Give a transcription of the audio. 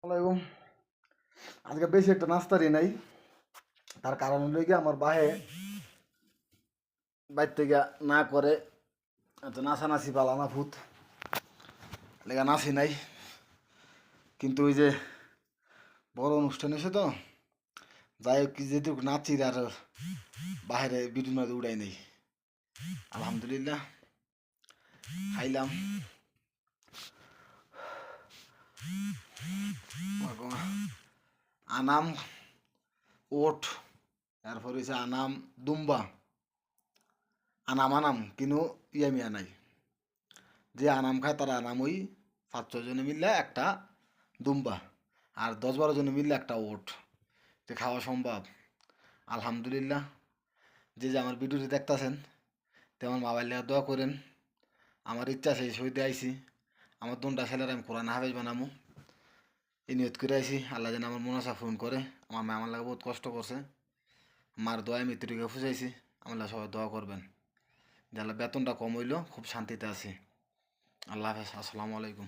আসসালামাইকুম। আজকে বেশি একটা নাস্তারই নাই, তার কারণ হলো কি আমার বাইর থেকে না করে এত নাচানাচি পালানা ভূত লেগা নাচি নাই। কিন্তু ওই যে বড় অনুষ্ঠান এসে তো যাই হোক কি যেটুকু নাচি আর বাইরে বিদ্যুৎ মাঝে উড়াই নেই। আলহামদুলিল্লাহ খাইলাম। আনাম ওট, এরপর হয়েছে আনাম দুম্বা, আনাম কিন্তু ইয়ামিয়া নাই। যে আনাম খায় তারা আনাম ওই 5-6 জনে মিললে একটা দুম্বা আর 10-12 জনে মিললে একটা ওট, যে খাওয়া সম্ভব। আলহামদুলিল্লাহ। যে আমার ভিডিওটি দেখতেছেন তেমন মোবাইল নিয়ে দোয়া করেন। আমার ইচ্ছা সেই সইতে আইসি, আমার দুটা ছেলের আমি কোরআন হাফেজ বানামু এই নিয়ত করে আইসি। আল্লাহ যেন আমার মনসা ফোন করে। আমার মা আমার লাগে বহুত কষ্ট করছে, মার দোয়ায় মৃত্যুটিকে ফুসাইছি। আমার লাগে সবাই দোয়া করবেন যে আল্লাহ বেতনটা কম হইলেও খুব শান্তিতে আছি। আল্লাহ হাফেজ, আসসালামু আলাইকুম।